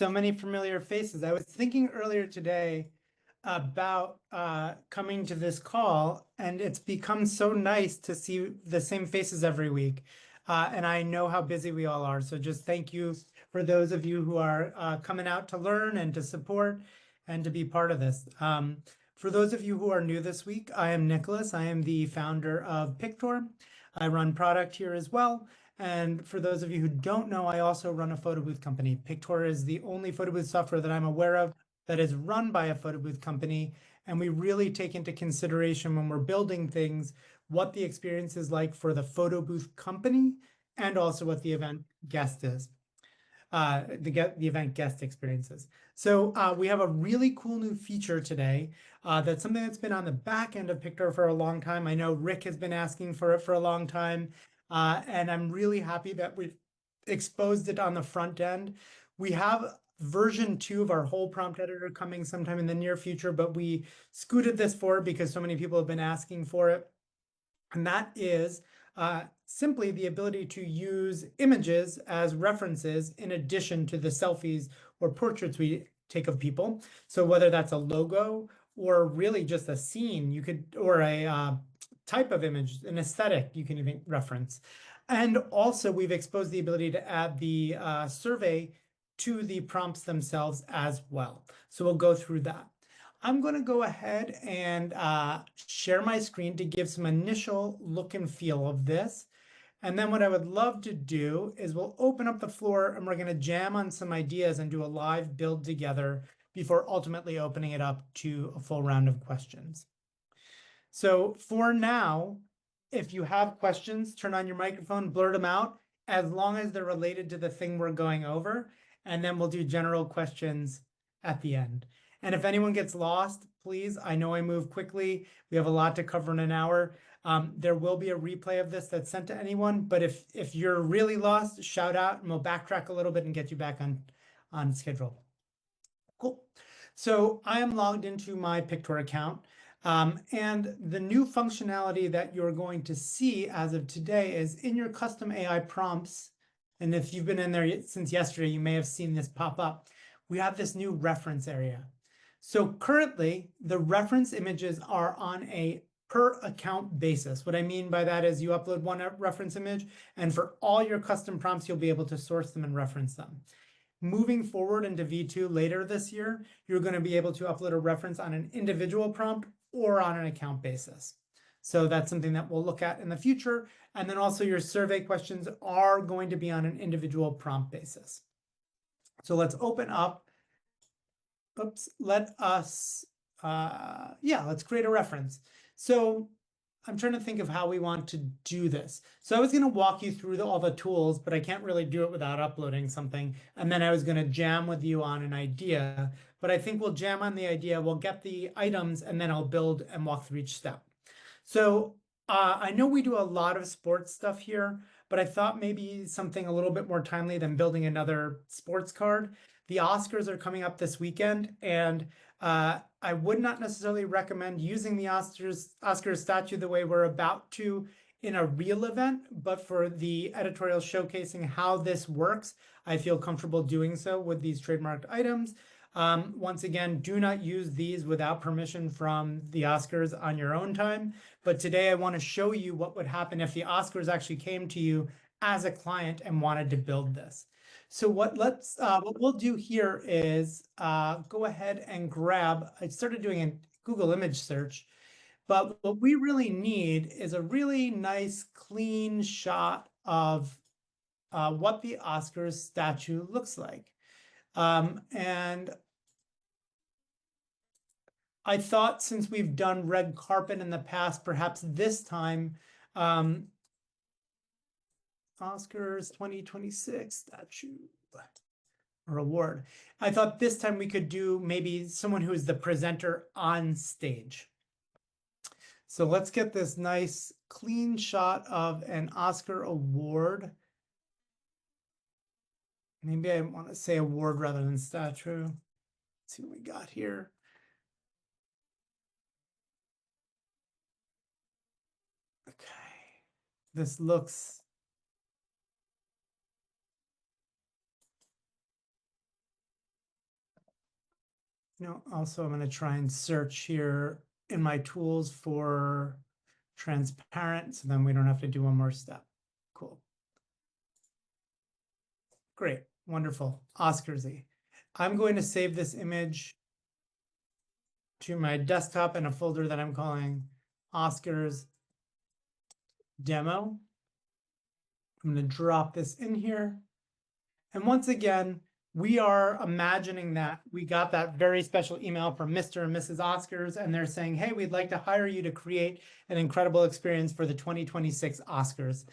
So many familiar faces. I was thinking earlier today about coming to this call, and it's become so nice to see the same faces every week. And I know how busy we all are. So just thank you for those of you who are coming out to learn and to support and to be part of this. For those of you who are new this week, I am Nicholas. I am the founder of Pictor. I run product here as well. And for those of you who don't know, I also run a photo booth company. Pictor is the only photo booth software that I'm aware of that is run by a photo booth company. And we really take into consideration when we're building things, what the experience is like for the photo booth company and also what the event guest is. The event guest experiences. So we have a really cool new feature today. That's something that's been on the back end of Pictor for a long time. I know Rick has been asking for it for a long time. And I'm really happy that we've exposed it on the front end. We have version 2 of our whole prompt editor coming sometime in the near future, but we scooted this forward because so many people have been asking for it. And that is simply the ability to use images as references in addition to the selfies or portraits we take of people. So whether that's a logo or really just a scene, you could, or a type of image, an aesthetic, you can even reference. And also we've exposed the ability to add the survey to the prompts themselves as well. So we'll go through that. I'm going to go ahead and share my screen to give some initial look and feel of this. And then what I would love to do is we'll open up the floor and we're going to jam on some ideas and do a live build together before ultimately opening it up to a full round of questions. So for now, if you have questions, turn on your microphone, blurt them out, as long as they're related to the thing we're going over. And then we'll do general questions at the end. And if anyone gets lost, please, I know I move quickly. We have a lot to cover in an hour. There will be a replay of this that's sent to anyone, but if you're really lost, shout out and we'll backtrack a little bit and get you back on schedule. Cool. So I am logged into my Pictor account. And the new functionality that you're going to see as of today is in your custom AI prompts. And if you've been in there since yesterday, you may have seen this pop up. We have this new reference area. So currently, the reference images are on a per account basis. What I mean by that is you upload one reference image, and for all your custom prompts, you'll be able to source them and reference them. Moving forward into V2 later this year, you're going to be able to upload a reference on an individual prompt or on an account basis. So that's something that we'll look at in the future. And then also your survey questions are going to be on an individual prompt basis. So let's open up. Oops, let's create a reference. So I'm trying to think of how we want to do this. So I was going to walk you through all the tools, but I can't really do it without uploading something. And then I was going to jam with you on an idea, but I think we'll jam on the idea. We'll get the items and then I'll build and walk through each step. So I know we do a lot of sports stuff here, but I thought maybe something a little bit more timely than building another sports card. The Oscars are coming up this weekend, and I would not necessarily recommend using the Oscars statue the way we're about to in a real event, but for the editorial showcasing how this works, I feel comfortable doing so with these trademarked items. Once again, do not use these without permission from the Oscars on your own time. But today I want to show you what would happen if the Oscars actually came to you as a client and wanted to build this. So what we'll do here is go ahead and grab, I started doing a Google image search, but what we really need is a really nice clean shot of what the Oscars statue looks like. And I thought since we've done red carpet in the past, perhaps this time, Oscars 2026 statue or award. I thought this time we could do maybe someone who is the presenter on stage. So let's get this nice clean shot of an Oscar award. Maybe I want to say award rather than statue. Let's see what we got here. Okay, this looks Also I'm going to try and search here in my tools for transparent, so then we don't have to do one more step. Cool. Great. Wonderful. Oscarsy. I'm going to save this image to my desktop in a folder that I'm calling Oscars Demo. I'm going to drop this in here. And once again, we are imagining that we got that very special email from Mr. and Mrs. Oscars, and they're saying, hey, we'd like to hire you to create an incredible experience for the 2026 Oscars.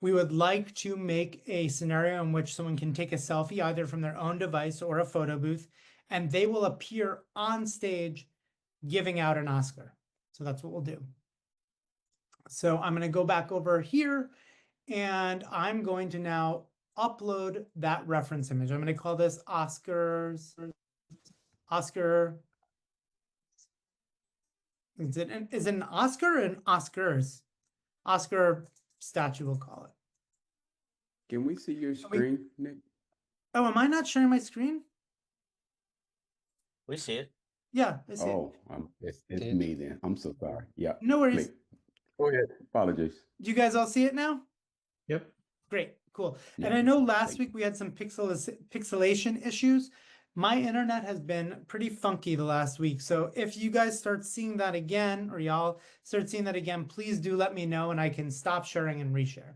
We would like to make a scenario in which someone can take a selfie either from their own device or a photo booth, and they will appear on stage giving out an Oscar. So that's what we'll do. So I'm going to go back over here, and I'm going to now upload that reference image. I'm going to call this Oscar. Is it an Oscar or an Oscars? Oscar statue, we'll call it. Can we see your screen, Nick? Oh, am I not sharing my screen? We see it. Yeah, I see it. It's me then. I'm so sorry. Yeah. No worries. Go ahead. Apologies. Do you guys all see it now? Yep. Great, cool. Yeah, and I know last week we had some pixelation issues. My internet has been pretty funky the last week. So if you guys start seeing that again, or y'all start seeing that again, please do let me know and I can stop sharing and reshare.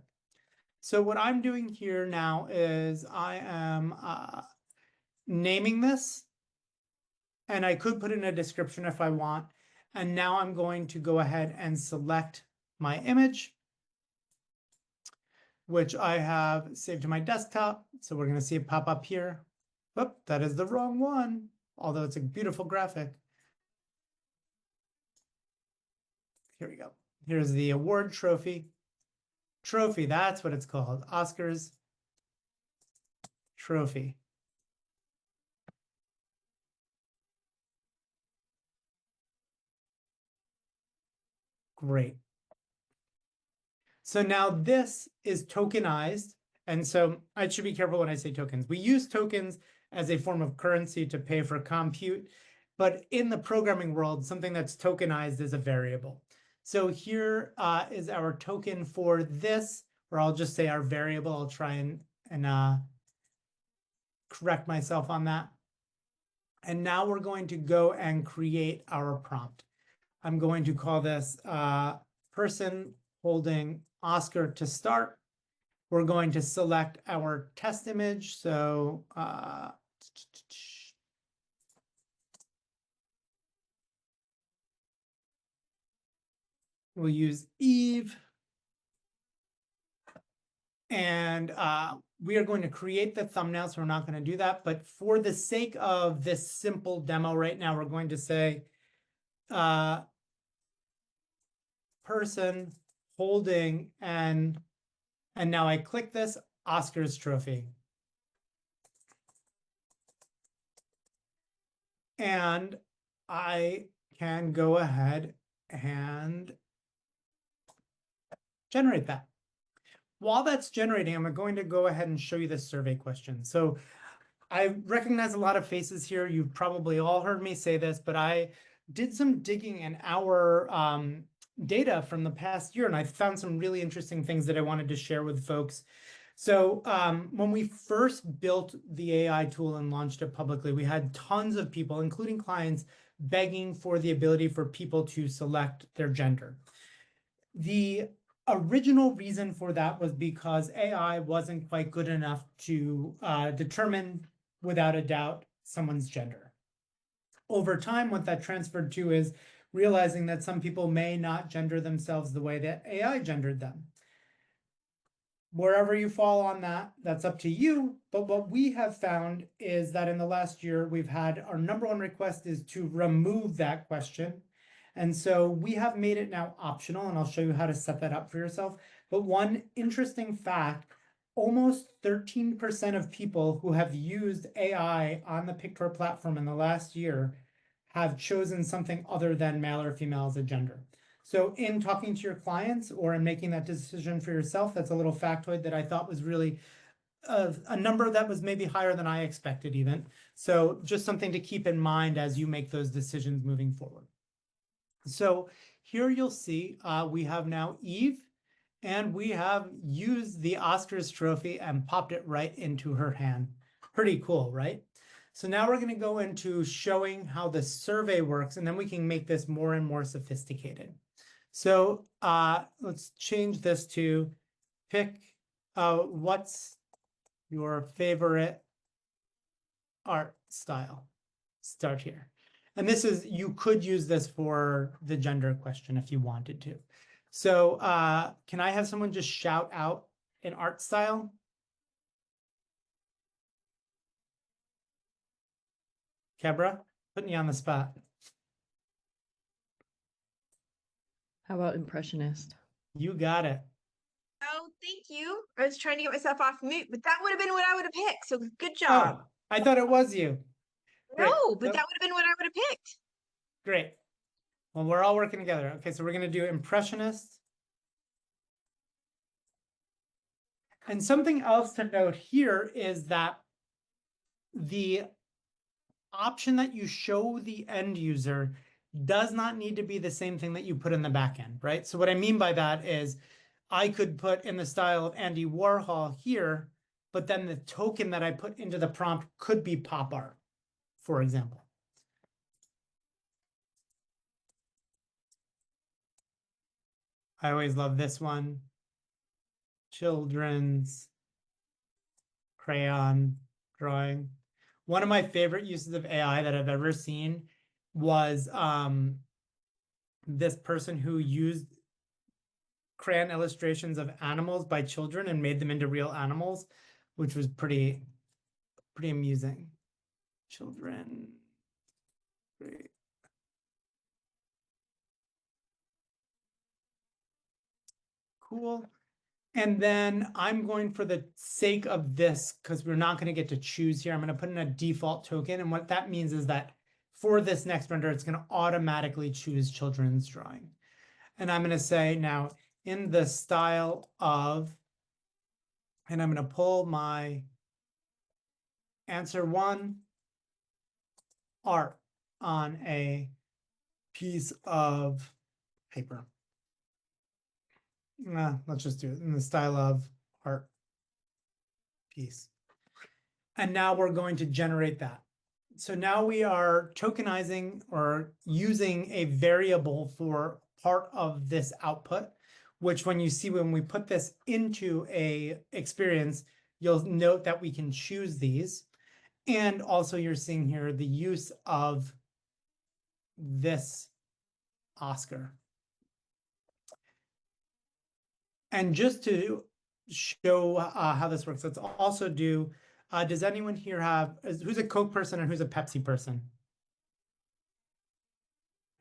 So what I'm doing here now is I am naming this, and I could put in a description if I want. And now I'm going to go ahead and select my image, which I have saved to my desktop. So we're going to see it pop up here. Whoop, that is the wrong one, although it's a beautiful graphic. Here we go. Here's the award trophy. Trophy, that's what it's called. Oscars trophy. Great. So now this is tokenized. And so I should be careful when I say tokens. We use tokens as a form of currency to pay for compute. But in the programming world, something that's tokenized is a variable. So here is our token for this, or I'll just say our variable. I'll try and correct myself on that. And now we're going to go and create our prompt. I'm going to call this person holding Oscar to start. We're going to select our test image. So we'll use Eve. And we are going to create the thumbnail, so we're not going to do that. But for the sake of this simple demo right now, we're going to say person holding and now I click this Oscars trophy. And I can go ahead and generate that. While that's generating, I'm going to go ahead and show you the survey question. So I recognize a lot of faces here. You've probably all heard me say this, but I did some digging in our data from the past year, and I found some really interesting things that I wanted to share with folks. So when we first built the AI tool and launched it publicly, we had tons of people, including clients, begging for the ability for people to select their gender. The original reason for that was because AI wasn't quite good enough to determine without a doubt someone's gender. Over time, what that transferred to is realizing that some people may not gender themselves the way that AI gendered them. Wherever you fall on that, that's up to you. But what we have found is that in the last year, we've had our #1 request is to remove that question. And so we have made it now optional, and I'll show you how to set that up for yourself. But one interesting fact, almost 13% of people who have used AI on the Pictor platform in the last year have chosen something other than male or female as a gender. So in talking to your clients or in making that decision for yourself, that's a little factoid that I thought was really a number that was maybe higher than I expected even. So just something to keep in mind as you make those decisions moving forward. So here you'll see we have now Eve, and we have used the Oscars trophy and popped it right into her hand. Pretty cool, right? So now we're going to go into showing how the survey works, and then we can make this more and more sophisticated. So let's change this to pick what's your favorite art style. Start here. And this is, you could use this for the gender question if you wanted to. So can I have someone just shout out an art style? Kebra, put me on the spot. How about impressionist? You got it. Oh, thank you. I was trying to get myself off mute, but that would have been what I would have picked. So good job. Oh, I thought it was you. Great. No, but Nope. that would have been what I would have picked. Great. Well, we're all working together. Okay, so we're going to do impressionist. And something else to note here is that the option that you show the end user does not need to be the same thing that you put in the back end, right? So what I mean by that is I could put in the style of Andy Warhol here, but then the token that I put into the prompt could be pop art, for example. I always love this one. Children's crayon drawing. One of my favorite uses of AI that I've ever seen was this person who used crayon illustrations of animals by children and made them into real animals, which was pretty amusing. Children. Great. Cool. And then I'm going, for the sake of this, because we're not going to get to choose here, I'm going to put in a default token. And what that means is that for this next render, it's going to automatically choose children's drawing. And I'm going to say now in the style of, and I'm going to pull my answer one, art on a piece of paper. Let's just do it in the style of art piece. And now we're going to generate that. So now we are tokenizing or using a variable for part of this output, which when we put this into a experience, you'll note that we can choose these. And also you're seeing here the use of this Oscar. And just to show how this works, let's also do, does anyone here who's a Coke person and who's a Pepsi person?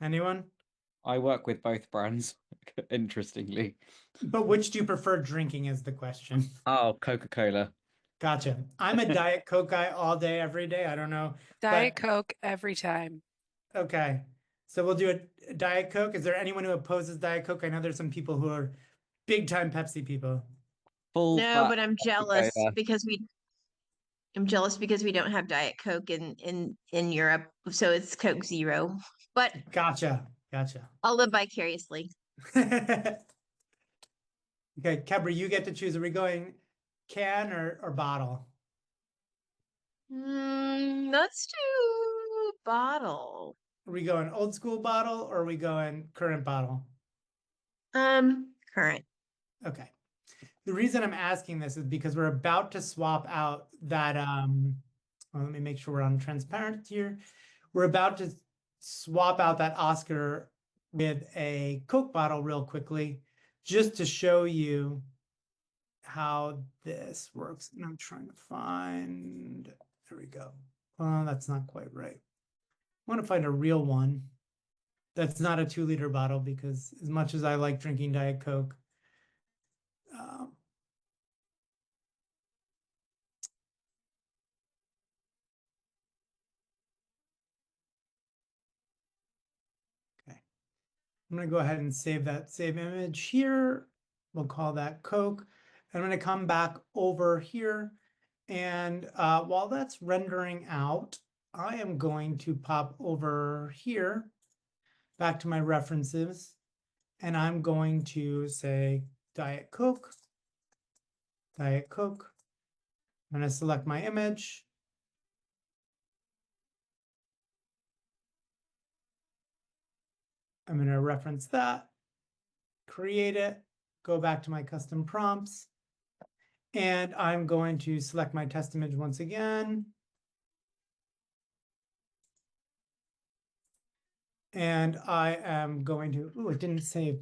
Anyone? I work with both brands, interestingly. But which do you prefer drinking is the question. Oh, Coca-Cola. Gotcha. I'm a Diet Coke guy all day, every day. I don't know. Diet Coke every time. Okay. So we'll do a Diet Coke. Is there anyone who opposes Diet Coke? I know there's some people who are big time Pepsi people. Full No, fat but I'm jealous Coca-Cola. because we don't have Diet Coke in Europe, so it's Coke Zero. But Gotcha. I'll live vicariously. Okay, Kebra, you get to choose. Are we going can or bottle? Let's do bottle. Are we going old school bottle or are we going current bottle? Current. Okay. The reason I'm asking this is because we're about to swap out that, well, let me make sure we're on transparent here. We're about to swap out that Oscar with a Coke bottle real quickly, just to show you how this works. And I'm trying to find, there we go. Well, that's not quite right. I want to find a real one that's not a 2-liter bottle, because as much as I like drinking Diet Coke, okay, I'm going to go ahead and save image here. We'll call that Coke. I'm going to come back over here And while that's rendering out, I am going to pop over here back to my references, and I'm going to say Diet Coke, Diet Coke. I'm going to select my image. I'm going to reference that, create it, go back to my custom prompts, and I'm going to select my test image once again. And I am going to, oh, it didn't save.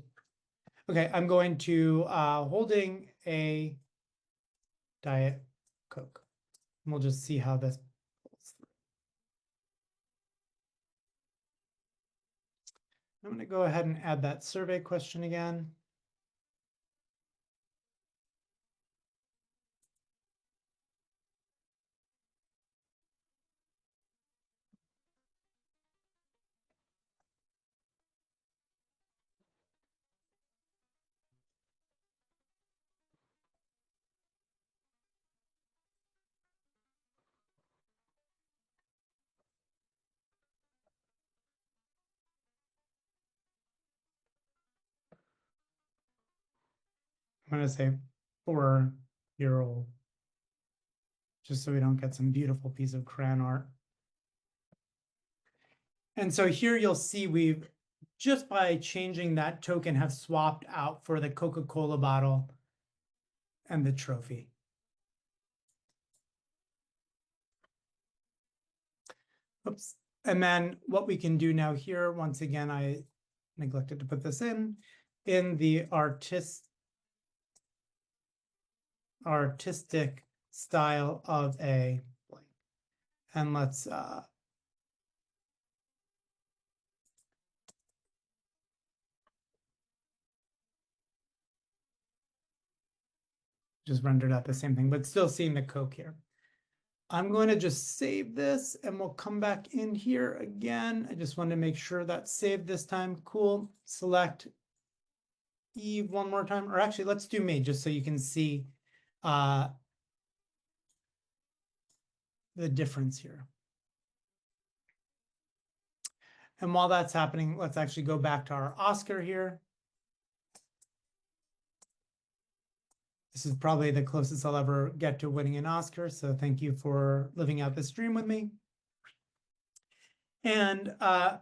Okay, I'm going to holding a Diet Coke. And we'll just see how this pulls through. I'm going to go ahead and add that survey question again. I'm going to say 4-year-old, just so we don't get some beautiful piece of crayon art. And so here you'll see we've, just by changing that token, have swapped out for the Coca-Cola bottle and the trophy. Oops. And then what we can do now here, once again, I neglected to put this in the artistic style of a blank. And let's just rendered out the same thing, but still seeing the Coke here. I'm going to just save this and we'll come back in here again. I just want to make sure that's saved this time. Cool. Select Eve one more time, or actually let's do me just so you can see the difference here. And while that's happening, let's actually go back to our Oscar here. This is probably the closest I'll ever get to winning an Oscar, so thank you for living out this dream with me. And I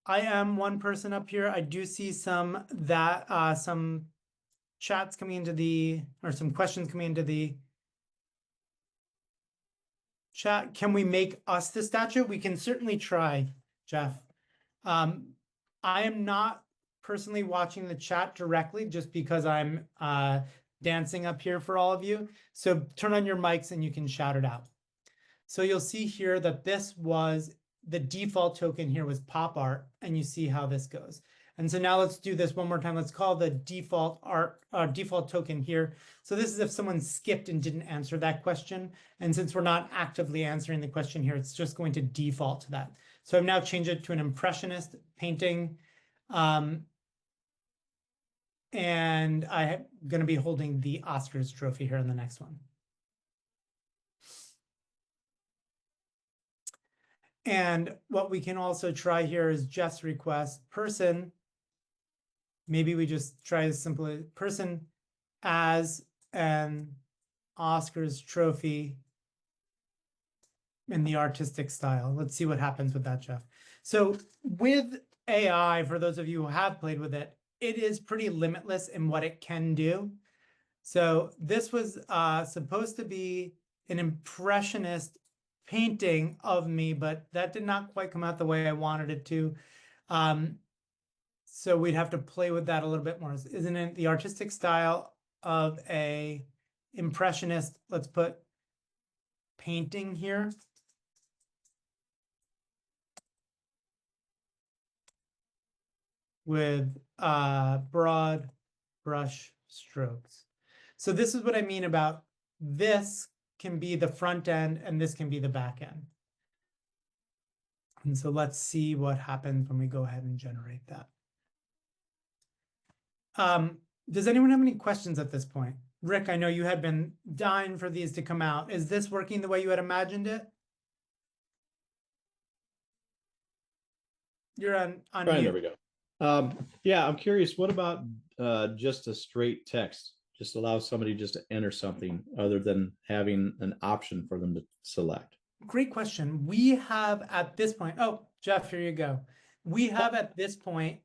am one person up here. I do see some chats coming into the, or some questions coming into the chat. Can we make us the statue? We can certainly try, Jeff. I am not personally watching the chat directly just because I'm dancing up here for all of you. So turn on your mics and you can shout it out. So you'll see here that this was the default token here was pop art, and you see how this goes. And so now let's do this one more time. Let's call the default token here. So this is if someone skipped and didn't answer that question. And since we're not actively answering the question here, it's just going to default to that. So I've now changed it to an impressionist painting. And I'm going to be holding the Oscars trophy here in the next one. And what we can also try here is Jeff's request, person. Maybe we just try as simple as person as an Oscars trophy in the artistic style. Let's see what happens with that, Jeff. So with AI, for those of you who have played with it, it is pretty limitless in what it can do. So this was supposed to be an impressionist painting of me, but that did not quite come out the way I wanted it to. So we'd have to play with that a little bit more. Isn't it the artistic style of a impressionist? Let's put painting here. With broad brush strokes. So this is what I mean about this can be the front end and this can be the back end. And so let's see what happens when we go ahead and generate that. Does anyone have any questions at this point? Rick, I know you had been dying for these to come out. Is this working the way you had imagined it? You're on Right, there mute. we go. Yeah, I'm curious, what about just a straight text? Just allow somebody just to enter something other than having an option for them to select. Great question. We have at this point, oh, Jeff, here you go. We have at this point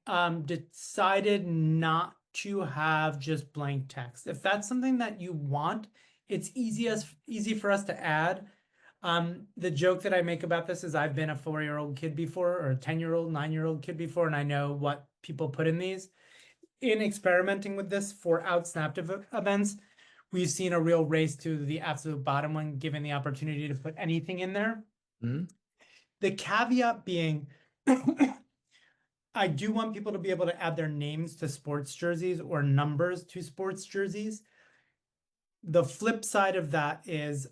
decided not to have just blank text. If that's something that you want, it's easy for us to add. The joke that I make about this is I've been a 4-year-old kid before, or a 10-year-old, 9-year-old kid before, and I know what people put in these. In experimenting with this for outsnapped events, we've seen a real race to the absolute bottom when given the opportunity to put anything in there. Mhm. The caveat being, I do want people to be able to add their names to sports jerseys or numbers to sports jerseys. The flip side of that is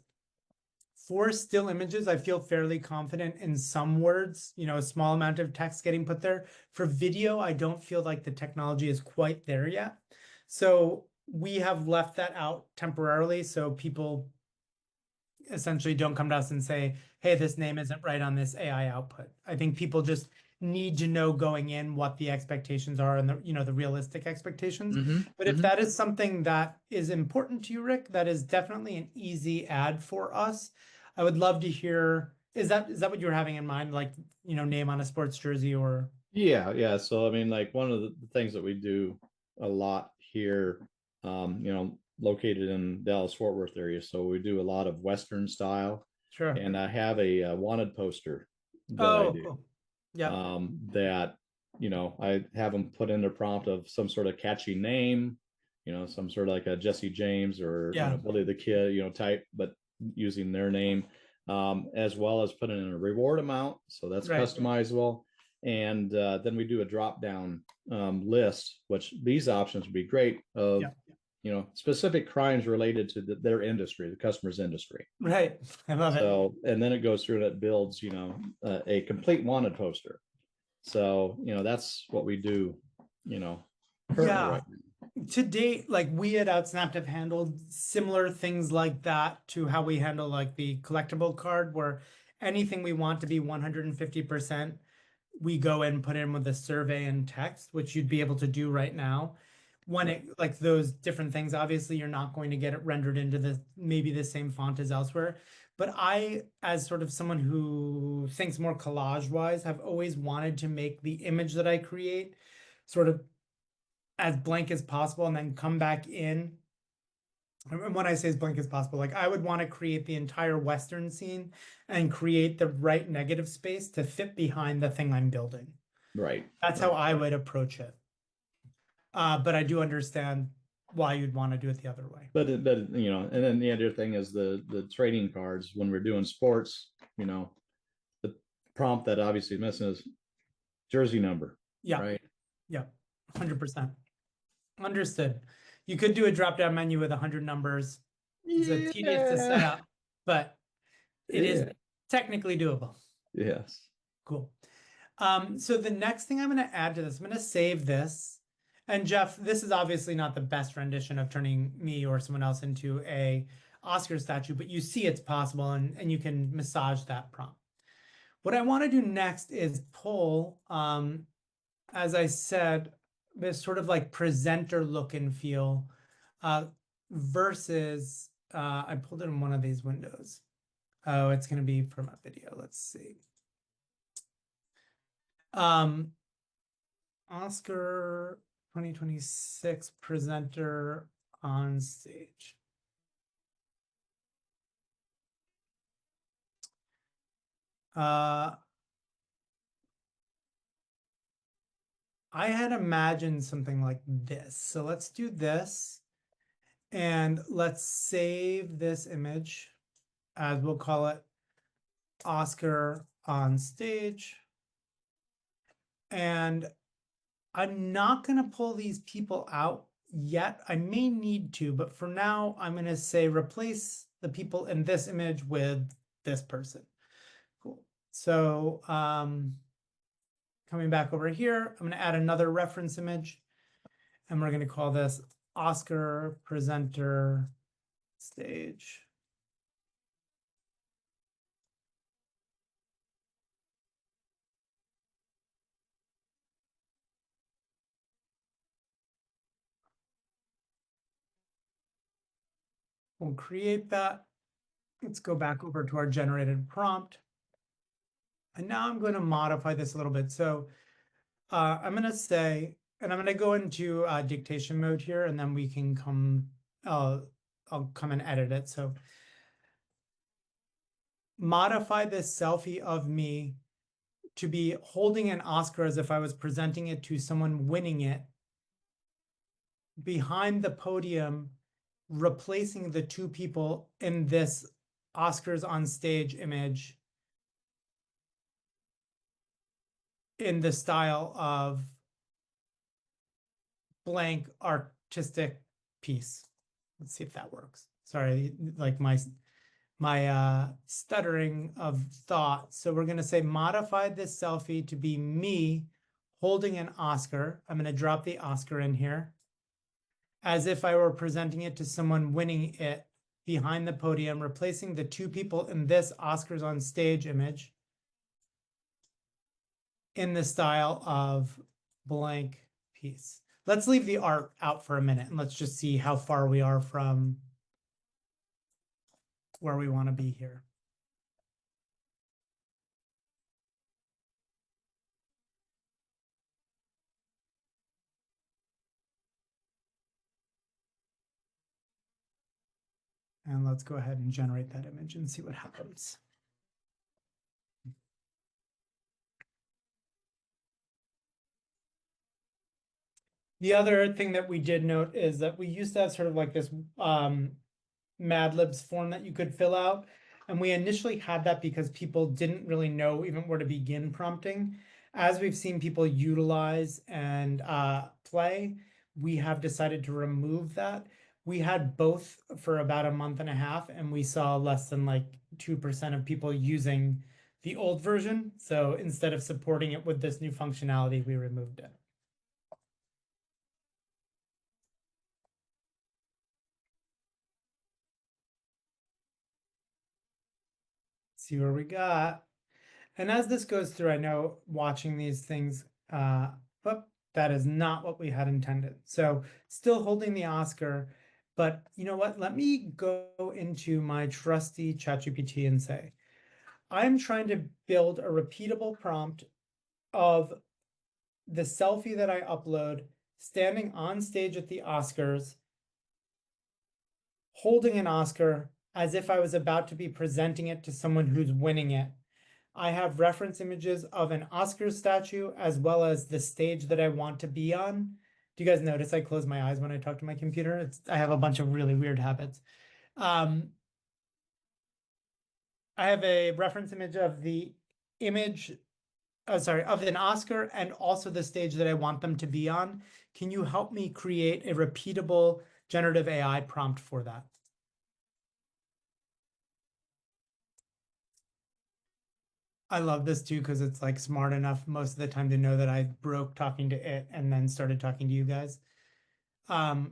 for still images, I feel fairly confident in some words, a small amount of text getting put there. For video, I don't feel like the technology is quite there yet. So we have left that out temporarily so people essentially don't come to us and say, hey, this name isn't right on this AI output. I think people just need to know going in what the expectations are and the realistic expectations. But if that is something that is important to you, Rick, that is definitely an easy add for us. I would love to hear, is that what you were having in mind? Like, name on a sports jersey or? Yeah. So I mean, like one of the things that we do a lot here, located in Dallas Fort Worth area. So we do a lot of Western style. Sure. And I have a wanted poster that I do. Cool. Yeah. That, I have them put in their prompt of some sort of catchy name, some sort of like a Jesse James or Billy the Kid, type, but using their name, as well as putting in a reward amount. So that's Right. customizable. And then we do a drop down list, which these options would be great of, specific crimes related to their industry, the customer's industry. Right. I love it. So, and then it goes through and it builds, a complete wanted poster. So, that's what we do, currently right now. To date, like we at Outsnapped have handled similar things like that to how we handle like the collectible card, where anything we want to be 150%, we go and put in with a survey and text, which you'd be able to do right now. When it like those different things, obviously you're not going to get it rendered into maybe the same font as elsewhere. But I, as sort of someone who thinks more collage wise, have always wanted to make the image that I create sort of as blank as possible and then come back in. And when I say as blank as possible, like I would want to create the entire Western scene and create the right negative space to fit behind the thing I'm building. Right. That's how I would approach it. But I do understand why you'd want to do it the other way. But and then the other thing is the trading cards when we're doing sports, the prompt that obviously is missing is jersey number. Yeah. Right. Yeah. 100%. Understood. You could do a drop-down menu with 100 numbers. It's a tedious to set up, but it is technically doable. Yes. Cool. So the next thing I'm going to add to this, I'm going to save this. And Jeff, this is obviously not the best rendition of turning me or someone else into a Oscar statue, but you see it's possible and you can massage that prompt. What I want to do next is pull, as I said, this sort of like presenter look and feel versus, I pulled it in one of these windows. Oh, it's going to be from a video. Let's see. Oscar 2026 presenter on stage. I had imagined something like this. So let's do this and let's save this image as we'll call it Oscar on stage. And I'm not going to pull these people out yet. I may need to, but for now, I'm going to say replace the people in this image with this person. Cool. So coming back over here, I'm going to add another reference image, and we're going to call this Oscar presenter stage. We'll create that. Let's go back over to our generated prompt. And now I'm going to modify this a little bit. So I'm going to say, and I'm going to go into dictation mode here, and then we can come, I'll come and edit it. So modify this selfie of me to be holding an Oscar as if I was presenting it to someone winning it behind the podium, replacing the two people in this Oscars on stage image in the style of blank artistic piece. Let's see if that works. Sorry, like my stuttering of thought. So we're going to say modify this selfie to be me holding an Oscar. I'm going to drop the Oscar in here as if I were presenting it to someone winning it behind the podium, replacing the two people in this Oscars on stage image in the style of blank piece. Let's leave the art out for a minute and let's just see how far we are from where we want to be here. And let's go ahead and generate that image and see what happens. The other thing that we did note is that we used to have sort of like this Mad Libs form that you could fill out. And we initially had that because people didn't really know even where to begin prompting. As we've seen people utilize and play, we have decided to remove that. We had both for about a month and a half, and we saw less than like 2% of people using the old version. So instead of supporting it with this new functionality, we removed it. See where we got. And as this goes through, I know watching these things, but that is not what we had intended. So still holding the Oscar, but you know what? Let me go into my trusty ChatGPT and say, I'm trying to build a repeatable prompt of the selfie that I upload standing on stage at the Oscars, holding an Oscar as if I was about to be presenting it to someone who's winning it. I have reference images of an Oscar statue as well as the stage that I want to be on. Do you guys notice I close my eyes when I talk to my computer? I have a bunch of really weird habits. I have a reference image of the image, of an Oscar and also the stage that I want them to be on. Can you help me create a repeatable generative AI prompt for that? I love this too because it's like smart enough most of the time to know that I broke talking to it and then started talking to you guys. Okay,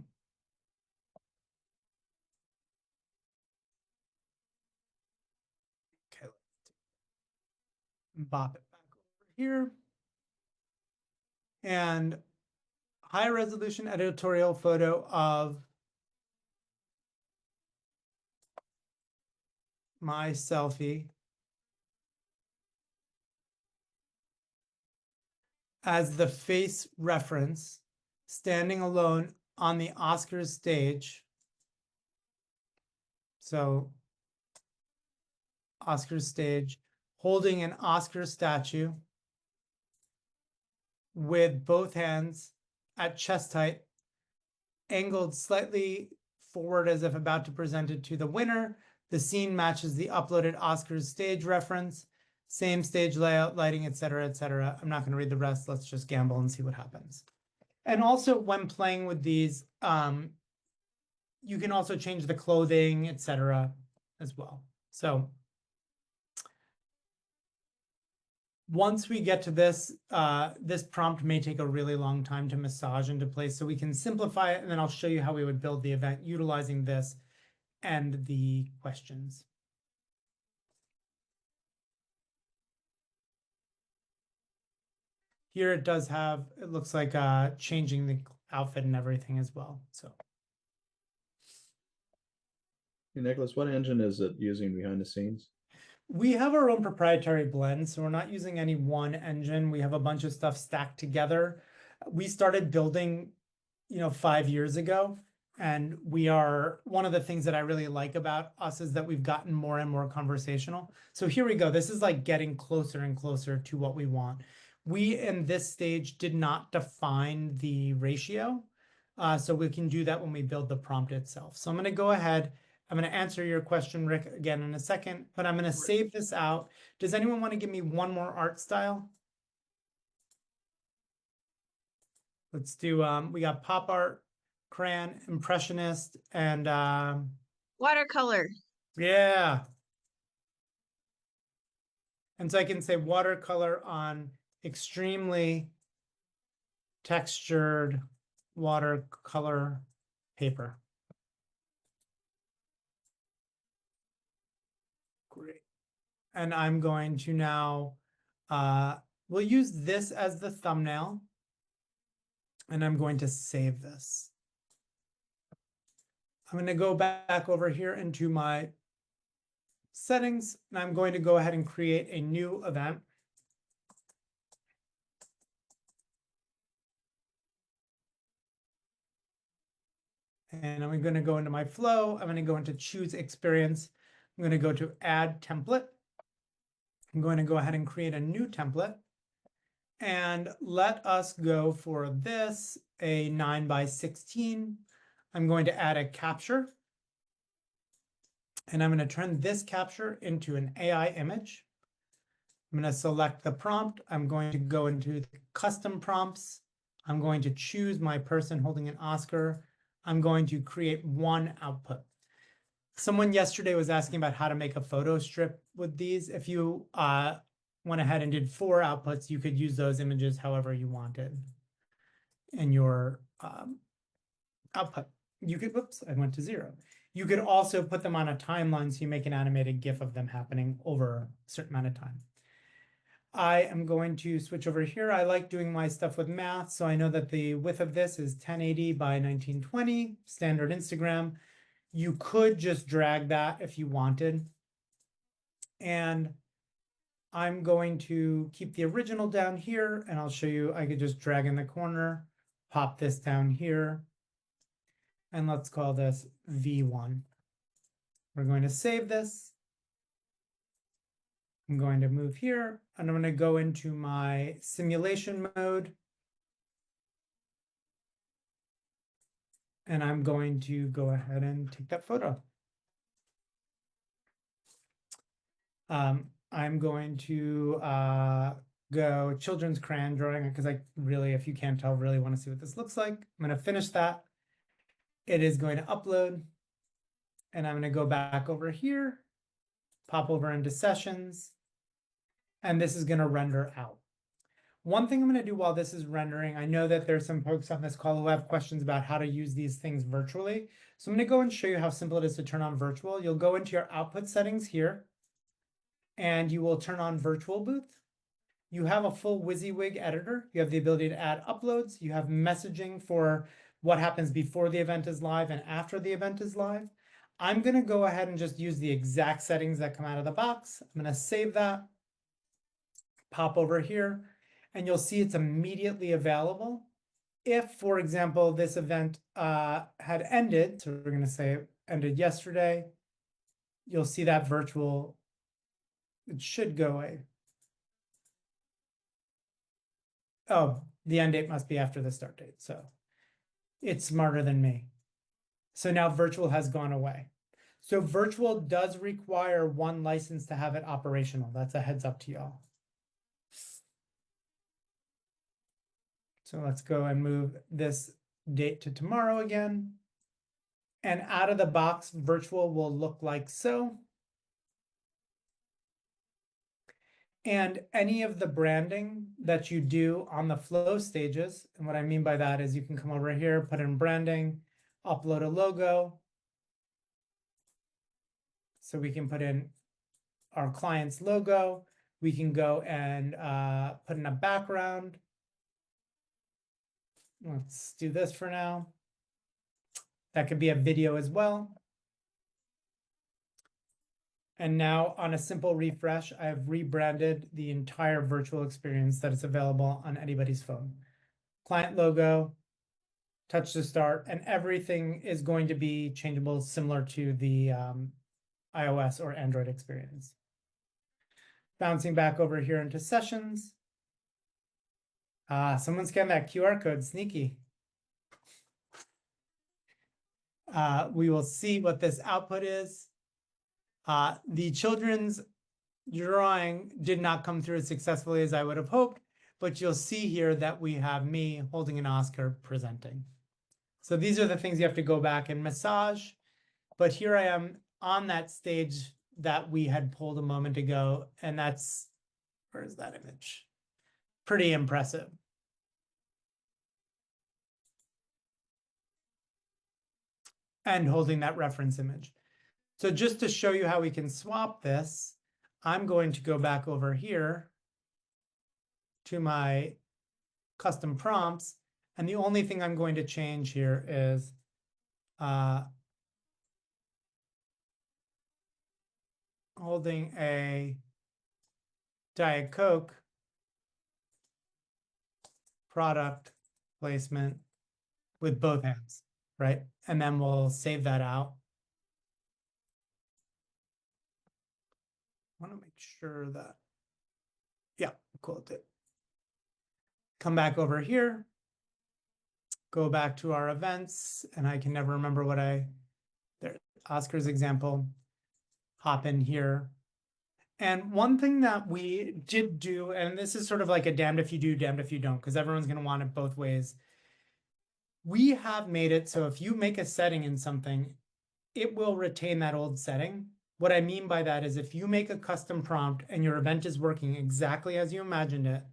let's bop it back over here. And high resolution editorial photo of my selfie as the face reference, standing alone on the Oscars stage. So Oscars stage, holding an Oscar statue with both hands at chest height, angled slightly forward as if about to present it to the winner. The scene matches the uploaded Oscars stage reference. Same stage layout, lighting, etc., etc. I'm not going to read the rest. Let's just gamble and see what happens. And also, when playing with these, you can also change the clothing, etc., as well. So once we get to this, this prompt may take a really long time to massage into place, so we can simplify it, and then I'll show you how we would build the event utilizing this and the questions. Here it does have, it looks like changing the outfit and everything as well. So Hey, Nicholas, what engine is it using behind the scenes? we have our own proprietary blend, so we're not using any one engine. We have a bunch of stuff stacked together. We started building, 5 years ago. And we are, one of the things that I really like about us is that we've gotten more and more conversational. So here we go. This is like getting closer and closer to what we want. We, in this stage, did not define the ratio. So we can do that when we build the prompt itself. So I'm going to go ahead. I'm going to answer your question, Rick, again in a second, but I'm going to save this out. Does anyone want to give me one more art style? Let's do, we got pop art, crayon, impressionist, and Watercolor. yeah. And so I can say watercolor on extremely textured watercolor paper. Great. And I'm going to now, we'll use this as the thumbnail. And I'm going to save this. I'm going to go back over here into my settings, and I'm going to go ahead and create a new event. And I'm going to go into my flow. I'm going to go into choose experience. I'm going to go to add template. I'm going to go ahead and create a new template. And let us go for this, a 9:16. I'm going to add a capture. And I'm going to turn this capture into an AI image. I'm going to select the prompt. I'm going to go into the custom prompts. I'm going to choose my person holding an Oscar. I'm going to create one output. Someone yesterday was asking about how to make a photo strip with these. If you went ahead and did 4 outputs, you could use those images however you wanted in your output. You could, whoops, I went to 0. You could also put them on a timeline so you make an animated GIF of them happening over a certain amount of time. I am going to switch over here. I like doing my stuff with math, so I know that the width of this is 1080 by 1920, standard Instagram. You could just drag that if you wanted. And I'm going to keep the original down here, and I'll show you, I could just drag in the corner, pop this down here, and let's call this V1. We're going to save this. I'm going to move here, and I'm going to go into my simulation mode. And I'm going to go ahead and take that photo. I'm going to go children's crayon drawing because I really, if you can't tell, really want to see what this looks like. I'm going to finish that. It is going to upload. And I'm going to go back over here, pop over into sessions, and this is going to render out. One thing I'm going to do while this is rendering, I know that there's some folks on this call who have questions about how to use these things virtually. So I'm going to go and show you how simple it is to turn on virtual. You'll go into your output settings here, and you will turn on virtual booth. You have a full WYSIWYG editor. You have the ability to add uploads. You have messaging for what happens before the event is live and after the event is live. I'm going to go ahead and just use the exact settings that come out of the box. I'm going to save that, pop over here, and you'll see it's immediately available. If, for example, this event had ended, so we're going to say it ended yesterday, you'll see that virtual, it should go away. Oh, the end date must be after the start date. So it's smarter than me. So now virtual has gone away. So virtual does require 1 license to have it operational. That's a heads up to y'all. So let's go and move this date to tomorrow again. And out of the box, virtual will look like so. And any of the branding that you do on the flow stages, and what I mean by that is you can come over here, put in branding, upload a logo. So we can put in our client's logo. We can go and put in a background. Let's do this for now. That could be a video as well. And now on a simple refresh, I have rebranded the entire virtual experience that is available on anybody's phone. Client logo, touch to start, and everything is going to be changeable similar to the iOS or Android experience. Bouncing back over here into sessions. Someone scanned that QR code, sneaky. We will see what this output is. The children's drawing did not come through as successfully as I would have hoped, but you'll see here that we have me holding an Oscar presenting. So these are the things you have to go back and massage. But here I am on that stage that we had pulled a moment ago, and that's, where's that image? Pretty impressive. And holding that reference image. So just to show you how we can swap this, I'm going to go back over here to my custom prompts. And the only thing I'm going to change here is holding a Diet Coke product placement with both hands, right? And then we'll save that out. I want to make sure that, yeah, cool, it did. Come back over here, go back to our events, and I can never remember what there, Oscar's example, hop in here. And one thing that we did do, and this is sort of like a damned if you do, damned if you don't, because everyone's going to want it both ways. We have made it so if you make a setting in something, it will retain that old setting. What I mean by that is if you make a custom prompt and your event is working exactly as you imagined it,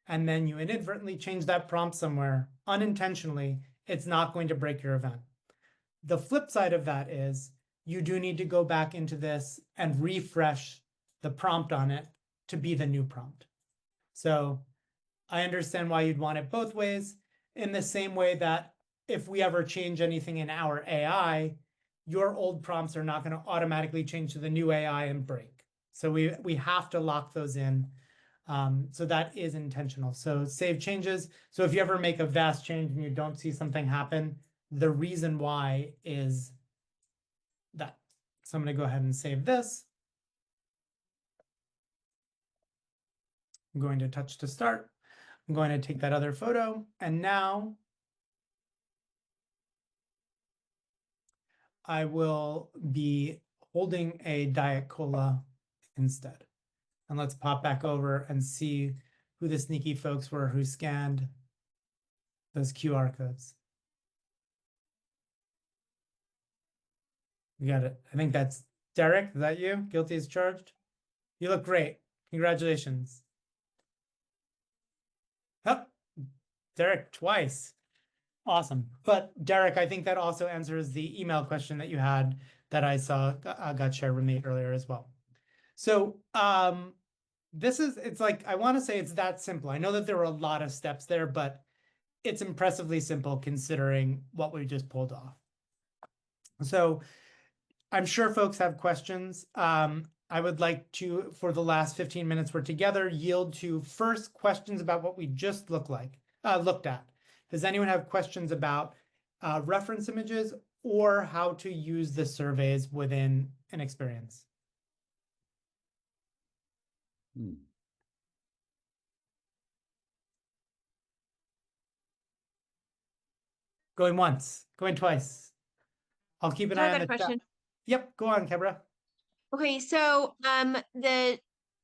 and then you inadvertently change that prompt somewhere unintentionally, it's not going to break your event. The flip side of that is you do need to go back into this and refresh the prompt on it to be the new prompt. So I understand why you'd want it both ways, in the same way that if we ever change anything in our AI, your old prompts are not going to automatically change to the new AI and break. So we have to lock those in. So that is intentional. So save changes. So if you ever make a vast change and you don't see something happen, the reason why is that. So I'm going to go ahead and save this. I'm going to touch to start. I'm going to take that other photo, and now I will be holding a Diet Cola instead. And let's pop back over and see who the sneaky folks were who scanned those QR codes. We got it. I think that's Derek. Is that you? Guilty as charged. You look great. Congratulations. Oh, Derek twice. Awesome. But Derek, I think that also answers the email question that you had that I saw got shared with me earlier as well. So it's like, I want to say it's that simple. I know that there were a lot of steps there, but it's impressively simple considering what we just pulled off. So I'm sure folks have questions. I would like to, for the last 15 minutes we're together, yield to first questions about what we just looked at. Does anyone have questions about reference images or how to use the surveys within an experience? Going once, going twice. I'll keep an So I eye on got the a chat. question. Yep, go on, Kebra. Okay, so the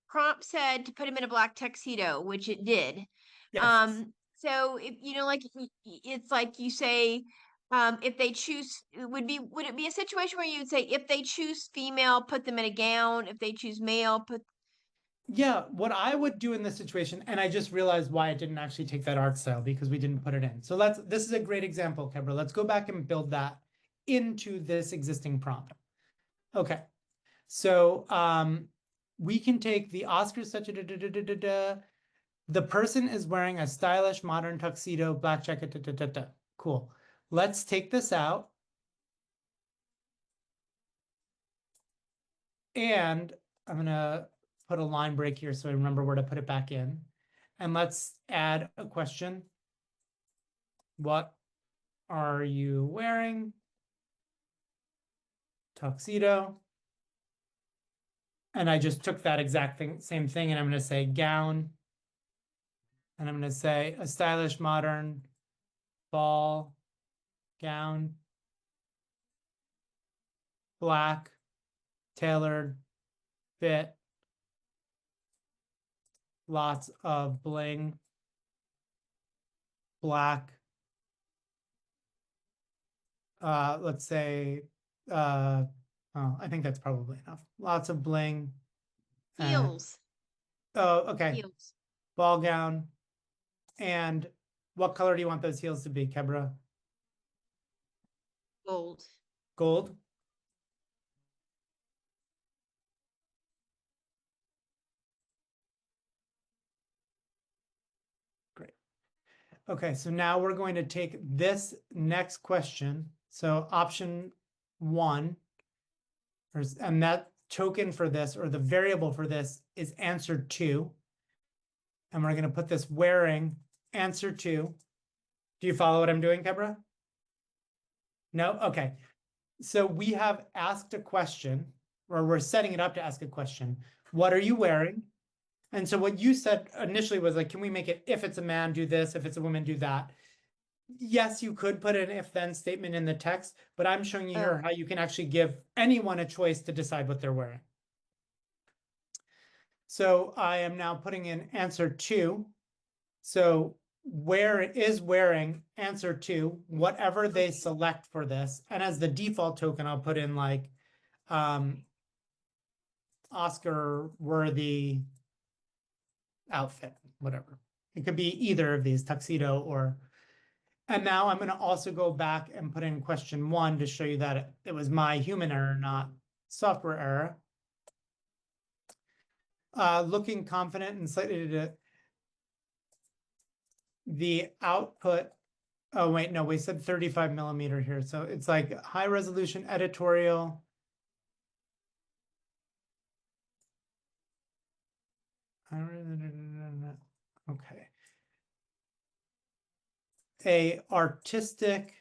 prompt said to put him in a black tuxedo, which it did. Yes. So if like it's like you say, if they choose, would it be a situation where you would say if they choose female, put them in a gown, if they choose male, put Yeah, what I would do in this situation, and I just realized why I didn't actually take that art style because we didn't put it in. So this is a great example, Kebra. Let's go back and build that into this existing prompt. Okay. So we can take the Oscars such a the person is wearing a stylish modern tuxedo, black jacket, Cool. Let's take this out. And I'm gonna put a line break here so I remember where to put it back in. And let's add a question. What are you wearing? Tuxedo. And I just took that exact same thing, and I'm gonna say gown. And I'm gonna say a stylish modern ball gown. Black, tailored, fit, lots of bling, black. Let's say, oh, I think that's probably enough. Lots of bling. Heels. Oh, okay. Heels. Ball gown. And what color do you want those heels to be, Kebra? Gold. Gold? Great. Okay, so now we're going to take this next question. So option 1, and that token for this, or the variable for this, is answer 2. And we're going to put this wearing answer 2. Do you follow what I'm doing, Kebra? No? Okay. So we have asked a question, or we're setting it up to ask a question. What are you wearing? And so what you said initially was like, can we make it, if it's a man, do this, if it's a woman, do that? Yes, you could put an if-then statement in the text, but I'm showing you here how you can actually give anyone a choice to decide what they're wearing. So I am now putting in answer 2. So where is wearing answer 2, whatever they select for this. And as the default token, I'll put in like Oscar worthy outfit, whatever. It could be either of these, tuxedo or, and now I'm going to also go back and put in question 1 to show you that it was my human error, not software error. Looking confident and slightly the output. Oh, wait, no, we said 35 millimeter here. So it's like high resolution editorial. Okay. A artistic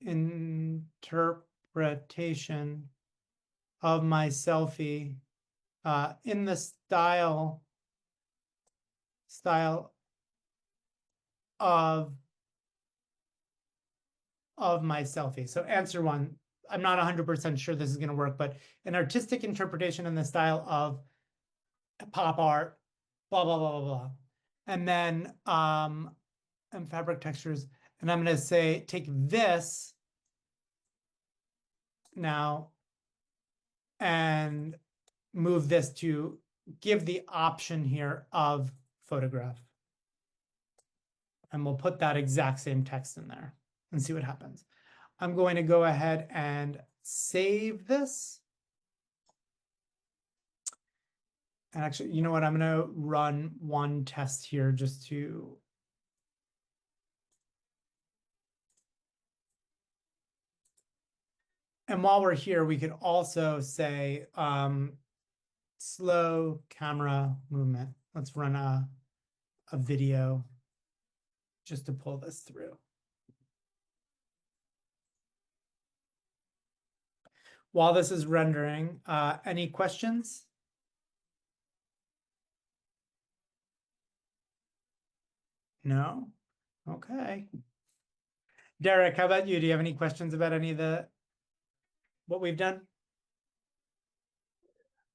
interpretation of my selfie in the style of my selfie. So answer 1, I'm not 100% sure this is going to work, but an artistic interpretation in the style of pop art, blah, blah, blah, blah, blah. And then and fabric textures. And I'm going to say, take this now and move this to give the option here of photograph. And we'll put that exact same text in there and see what happens. I'm going to go ahead and save this. And actually, you know what? I'm going to run one test here just to. And while we're here, we could also say slow camera movement. Let's run a video just to pull this through. While this is rendering, any questions? No? Okay. Derek, how about you? Do you have any questions about any of what we've done?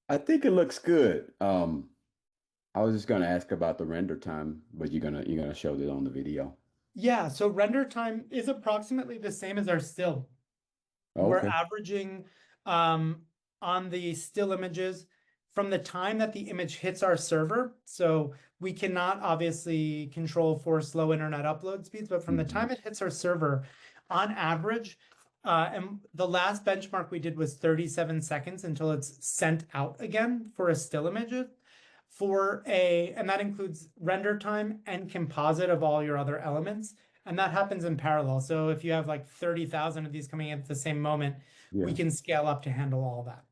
I think it looks good. I was just gonna ask about the render time, but you're gonna show that on the video. Yeah, so render time is approximately the same as our still. We're Okay. averaging on the still images from the time that the image hits our server. So we cannot obviously control for slow internet upload speeds, but from the time it hits our server, on average, and the last benchmark we did was 37 seconds until it's sent out again for a still image. And that includes render time and composite of all your other elements. And that happens in parallel. So if you have like 30,000 of these coming in at the same moment, we Yeah. can scale up to handle all that.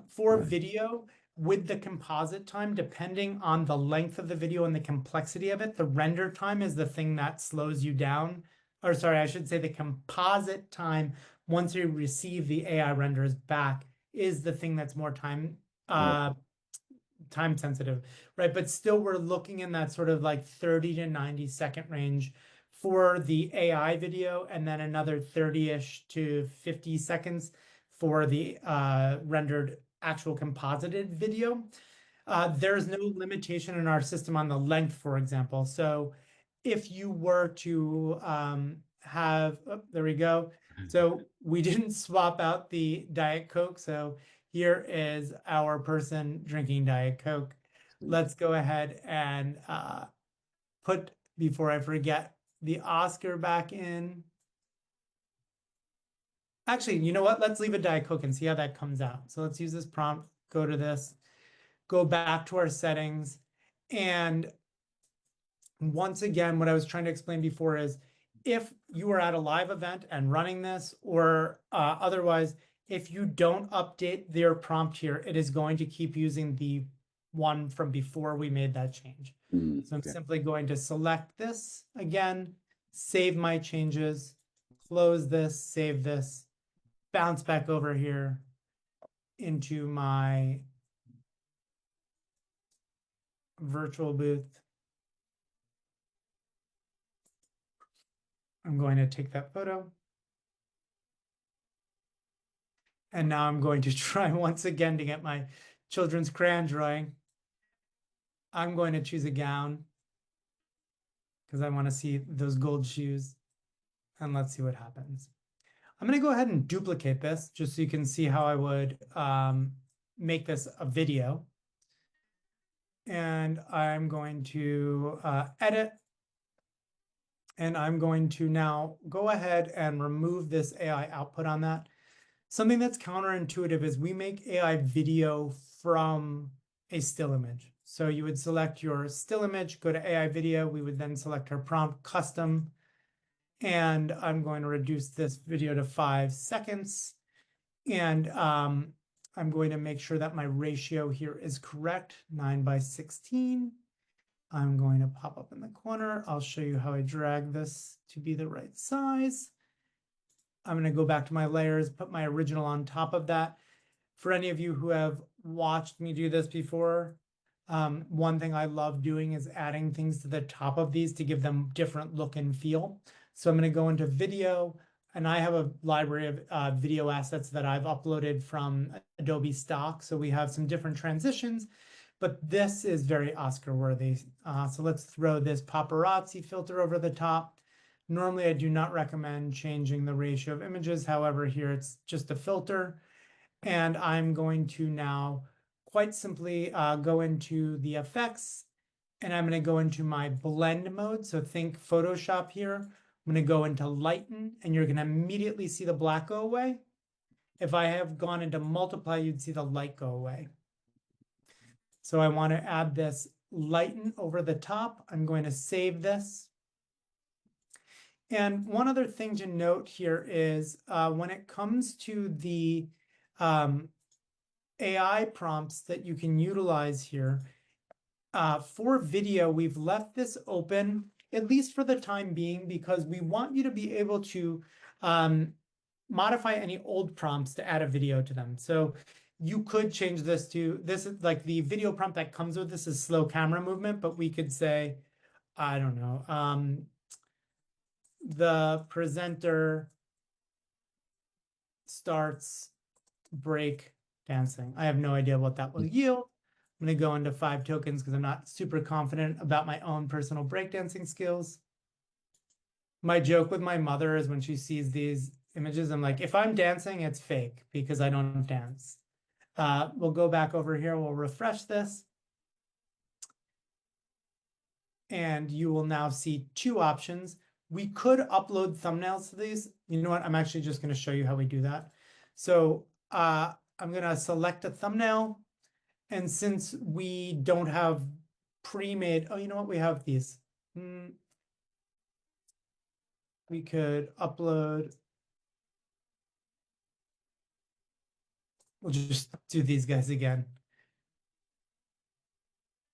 For Right. video, with the composite time, depending on the length of the video and the complexity of it, the render time is the thing that slows you down. Or sorry, I should say the composite time once you receive the AI renders back is the thing that's more time sensitive, right? But still, we're looking in that sort of like 30 to 90 second range for the AI video, and then another 30-ish to 50 seconds for the rendered actual composited video. There's no limitation in our system on the length, for example. So if you were to there we go. So we didn't swap out the Diet Coke. So here is our person drinking Diet Coke. Let's go ahead and put, before I forget, the Oscar back in. Actually, you know what? Let's leave a Diet Coke and see how that comes out. So let's use this prompt, go to this, go back to our settings. And once again, what I was trying to explain before is if you are at a live event and running this, or otherwise, if you don't update their prompt here, it is going to keep using the one from before we made that change. So I'm simply going to select this again, save my changes, close this, save this, bounce back over here into my virtual booth. I'm going to take that photo. And now I'm going to try once again to get my children's crayon drawing. I'm going to choose a gown because I want to see those gold shoes. And let's see what happens. I'm going to go ahead and duplicate this just so you can see how I would make this a video. And I'm going to edit. And I'm going to now go ahead and remove this AI output on that. Something that's counterintuitive is we make AI video from a still image. So you would select your still image, go to AI video. We would then select our prompt custom. And I'm going to reduce this video to 5 seconds. And I'm going to make sure that my ratio here is correct, 9:16. I'm going to pop up in the corner. I'll show you how I drag this to be the right size. I'm going to go back to my layers, put my original on top of that. For any of you who have watched me do this before, one thing I love doing is adding things to the top of these to give them different look and feel. So I'm going to go into video, and I have a library of video assets that I've uploaded from Adobe Stock. So we have some different transitions, but this is very Oscar worthy. So let's throw this paparazzi filter over the top. Normally, I do not recommend changing the ratio of images. However, here it's just a filter. And I'm going to now quite simply go into the effects, and I'm going to go into my blend mode. So think Photoshop here. I'm going to go into lighten, and you're going to immediately see the black go away. If I have gone into multiply, you'd see the light go away. So I want to add this lighten over the top. I'm going to save this. And one other thing to note here is when it comes to the AI prompts that you can utilize here, for video, we've left this open, at least for the time being, because we want you to be able to modify any old prompts to add a video to them. So you could change this to, this is like the video prompt that comes with this is slow camera movement, but we could say, I don't know, the presenter starts break dancing. I have no idea what that will yield. I'm going to go into 5 tokens because I'm not super confident about my own personal breakdancing skills. My joke with my mother is when she sees these images, I'm like, if I'm dancing, it's fake because I don't dance. We'll go back over here. We'll refresh this. And you will now see two options. We could upload thumbnails to these. You know what? I'm actually just going to show you how we do that. So I'm going to select a thumbnail. And since we don't have pre-made, oh, you know what? We have these. We could upload. We'll just do these guys again.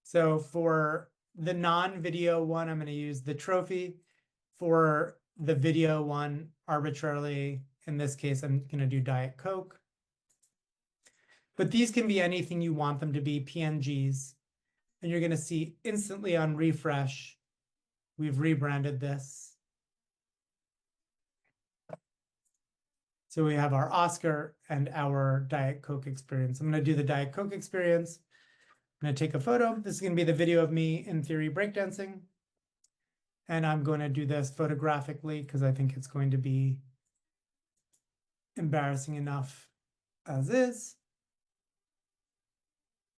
So for the non-video one, I'm going to use the trophy. For the video one, arbitrarily, in this case, I'm going to do Diet Coke. But these can be anything you want them to be, PNGs. And you're going to see instantly on refresh, we've rebranded this. So we have our Oscar and our Diet Coke experience. I'm going to do the Diet Coke experience. I'm going to take a photo. This is going to be the video of me in theory breakdancing. And I'm going to do this photographically because I think it's going to be embarrassing enough as is.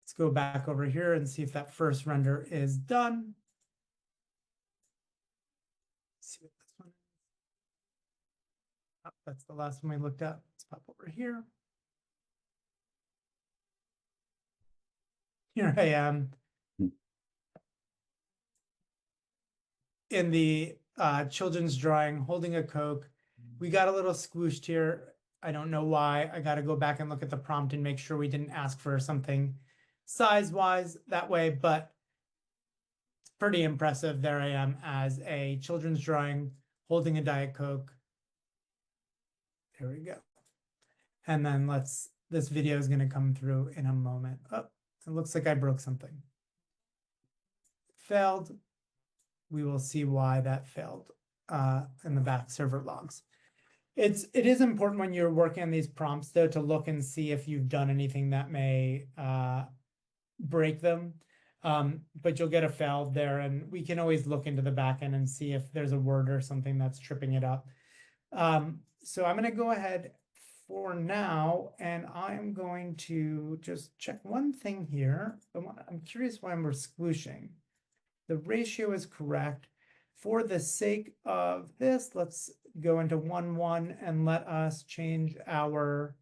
Let's go back over here and see if that first render is done. Let's see what this one is. Oh, that's the last one we looked at. Let's pop over here. Here I am in the children's drawing holding a Coke. We got a little squooshed here. I don't know why. I got to go back and look at the prompt and make sure we didn't ask for something size-wise that way, but it's pretty impressive. There I am as a children's drawing holding a Diet Coke. There we go. And then this video is going to come through in a moment. Oh, it looks like I broke something. Failed. We will see why that failed in the back server logs. It is important when you're working on these prompts, though, to look and see if you've done anything that may break them. But you'll get a failed there, and we can always look into the back end and see if there's a word or something that's tripping it up. So I'm going to go ahead for now, and I'm going to just check one thing here. I'm curious why we're squooshing. The ratio is correct. For the sake of this, let's go into 1:1 and let us change our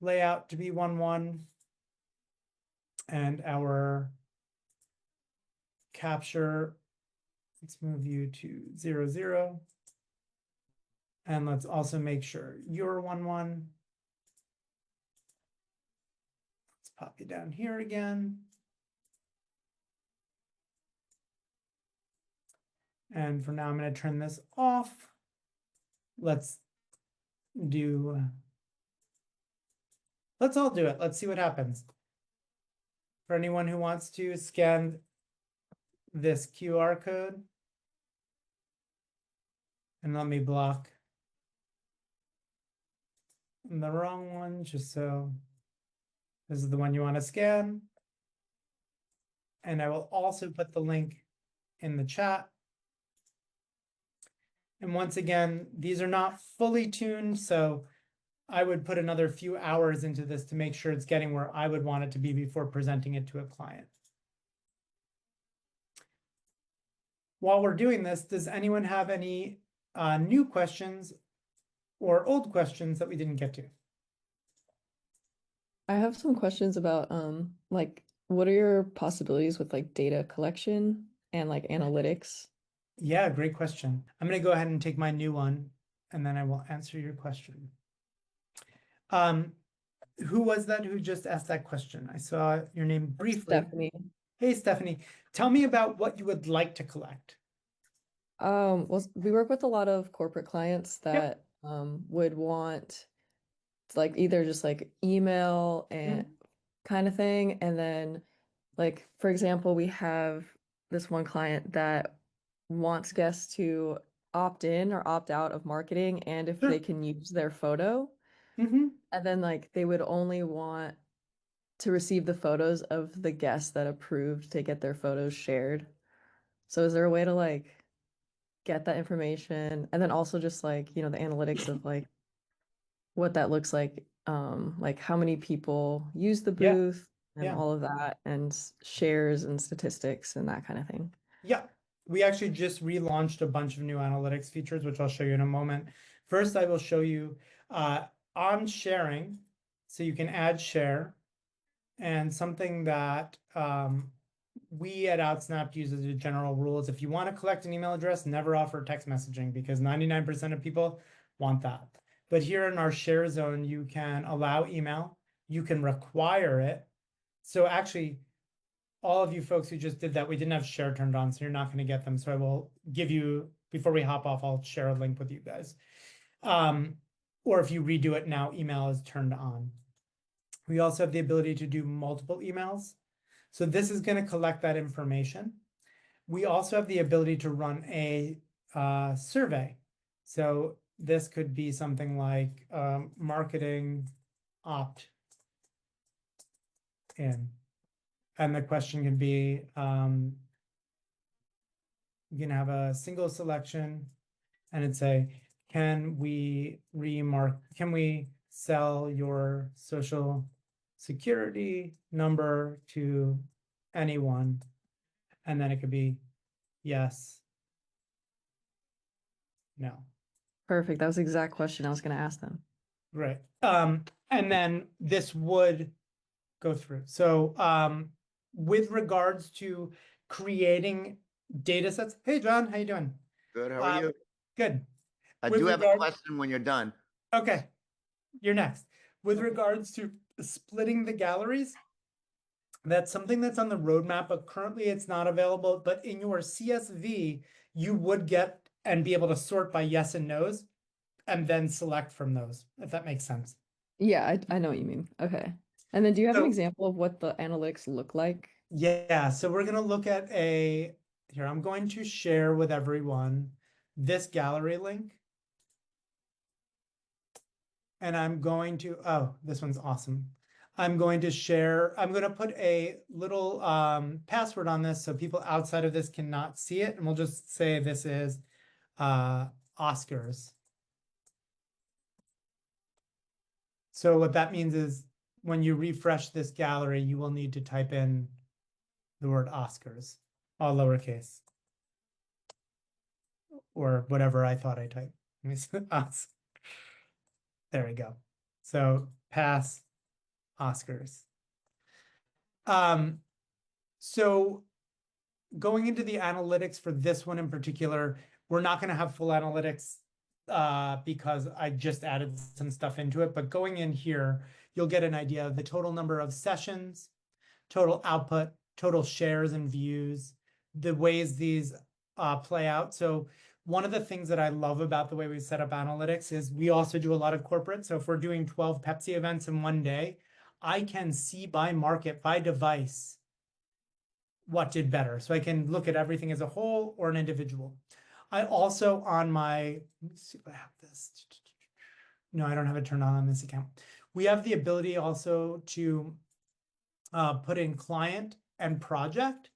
layout to be 1:1 and our capture. Let's move you to 0:0. And let's also make sure you're 1:1. Let's pop you down here again. And for now, I'm going to turn this off. Let's all do it. Let's see what happens. For anyone who wants to scan this QR code, and let me block the wrong one, just so this is the one you want to scan. And I will also put the link in the chat. And once again, these are not fully tuned, so I would put another few hours into this to make sure it's getting where I would want it to be before presenting it to a client. While we're doing this, does anyone have any new questions or old questions that we didn't get to? I have some questions about like what are your possibilities with like data collection and like analytics? Yeah, great question. I'm going to go ahead and take my new one, and then I will answer your question. Who was that who just asked that question? I saw your name briefly. Stephanie. Hey, Stephanie, tell me about what you would like to collect. Well, we work with a lot of corporate clients that would want like either just like email and kind of thing, and then like for example, we have this one client that wants guests to opt in or opt out of marketing, and if they can use their photo, and then like they would only want to receive the photos of the guests that approved to get their photos shared. So is there a way to like get that information, and then also just like, the analytics of like what that looks like how many people use the Yeah, booth and yeah. all of that, and shares and statistics and that kind of thing. Yeah, we actually just relaunched a bunch of new analytics features, which I'll show you in a moment. First, I will show you on sharing, so you can add share, and something that we at OutSnap use as a general rule is if you want to collect an email address, never offer text messaging because 99% of people want that. But here in our share zone, you can allow email, you can require it. So actually, all of you folks who just did that, we didn't have share turned on, so you're not going to get them. So I will give you, before we hop off, I'll share a link with you guys. Or if you redo it now, email is turned on. We also have the ability to do multiple emails. So this is going to collect that information. We also have the ability to run a survey. So this could be something like marketing opt-in. And the question can be, you can have a single selection and it'd say, can we sell your social security number to anyone? And then it could be yes, no. Perfect. That was the exact question I was going to ask them. Great. And then this would go through. So with regards to creating data sets. Hey, John, how you doing? Good. How are you? Good. I With do have a regard- question when you're done. Okay, you're next. With regards to splitting the galleries, that's something that's on the roadmap, but currently it's not available. But in your CSV, you would get and be able to sort by yes and no's and then select from those, if that makes sense. Yeah, I know what you mean. Okay. And then do you have an So- example of what the analytics look like? Yeah, so we're going to look at here, I'm going to share with everyone this gallery link. And I'm going to, oh, this one's awesome. I'm going to put a little password on this so people outside of this cannot see it. And we'll just say this is Oscars. So what that means is when you refresh this gallery, you will need to type in the word Oscars, all lowercase. Or whatever I thought I typed. Let me see. There we go. So pass Oscars. So going into the analytics for this one in particular, we're not going to have full analytics because I just added some stuff into it. But going in here, you'll get an idea of the total number of sessions, total output, total shares and views, the ways these play out. So one of the things that I love about the way we set up analytics is we also do a lot of corporate. So if we're doing 12 Pepsi events in one day, I can see by market, by device, what did better. So I can look at everything as a whole or an individual. I also on my, let me see if I have this. No, I don't have it turned on this account. We have the ability also to put in client and project.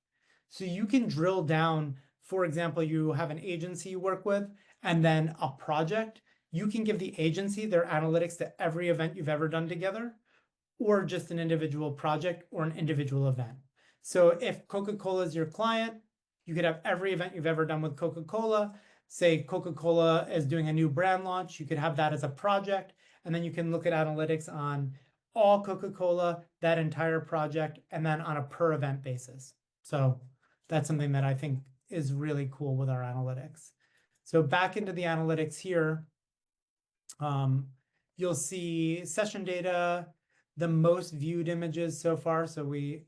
So you can drill down, for example, you have an agency you work with and then a project. You can give the agency their analytics to every event you've ever done together, or just an individual project or an individual event. So if Coca-Cola is your client, you could have every event you've ever done with Coca-Cola. Say Coca-Cola is doing a new brand launch, you could have that as a project, and then you can look at analytics on all Coca-Cola, that entire project, and then on a per event basis. So that's something that I think is really cool with our analytics. So back into the analytics here, you'll see session data, the most viewed images so far. So we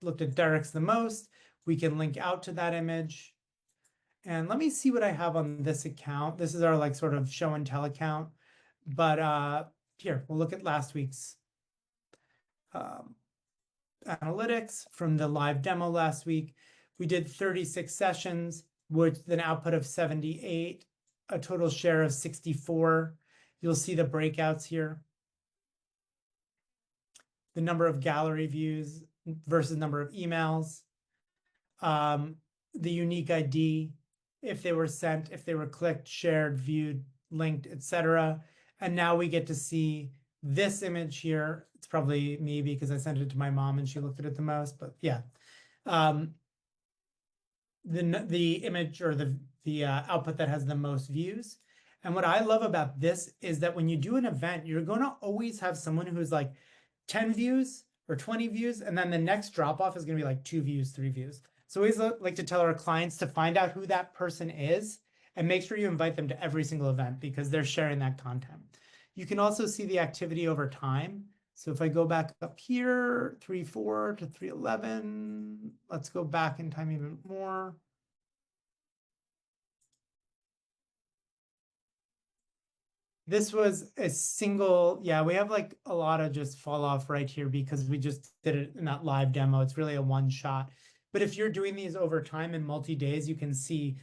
looked at Derek's the most. We can link out to that image. And let me see what I have on this account. This is our like sort of show and tell account. But here, we'll look at last week's analytics from the live demo last week. We did 36 sessions with an output of 78, a total share of 64. You'll see the breakouts here. The number of gallery views versus number of emails. The unique ID if they were sent, if they were clicked, shared, viewed, linked, etc. And now we get to see this image here. It's probably me because I sent it to my mom and she looked at it the most, but yeah. The image or the output that has the most views. And what I love about this is that when you do an event, you're going to always have someone who's like 10 views or 20 views, and then the next drop off is going to be like 2 views, 3 views. So we always like to tell our clients to find out who that person is and make sure you invite them to every single event because they're sharing that content. You can also see the activity over time. So if I go back up here, 3.4 to 3.11, let's go back in time even more. This was a single, yeah, we have like a lot of just fall off right here because we just did it in that live demo. It's really a one shot. But if you're doing these over time in multi-days, you can see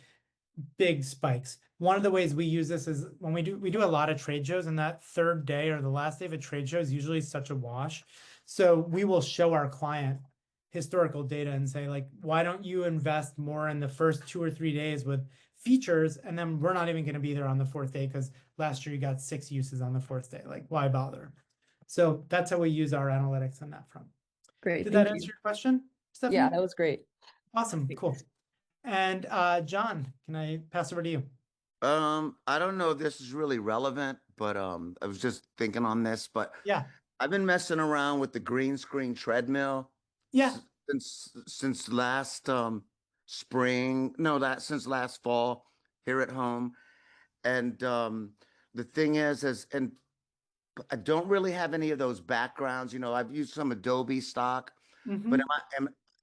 big spikes. One of the ways we use this is when we do a lot of trade shows, and that third day or the last day of a trade show is usually such a wash. So we will show our client historical data and say, like, why don't you invest more in the first 2 or 3 days with features, and then we're not even going to be there on the 4th day because last year you got 6 uses on the 4th day. Like, why bother? So that's how we use our analytics on that front. Great. Did Thank that you. answer your question, Stephanie? Yeah, that was great. Awesome. Cool. And John, can I pass over to you? I don't know if this is really relevant, but I was just thinking on this, but Yeah. I've been messing around with the green screen treadmill. Yeah. Since last spring, no, since last fall here at home. And the thing is and I don't really have any of those backgrounds. You know, I've used some Adobe stock, but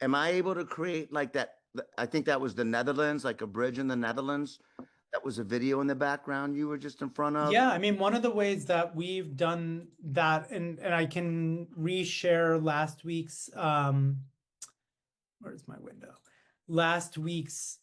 am I able to create like that? I think that was the Netherlands, like a bridge in the Netherlands. That was a video in the background you were just in front of. Yeah, I mean, one of the ways that we've done that, and I can reshare last week's where's my window? Last week's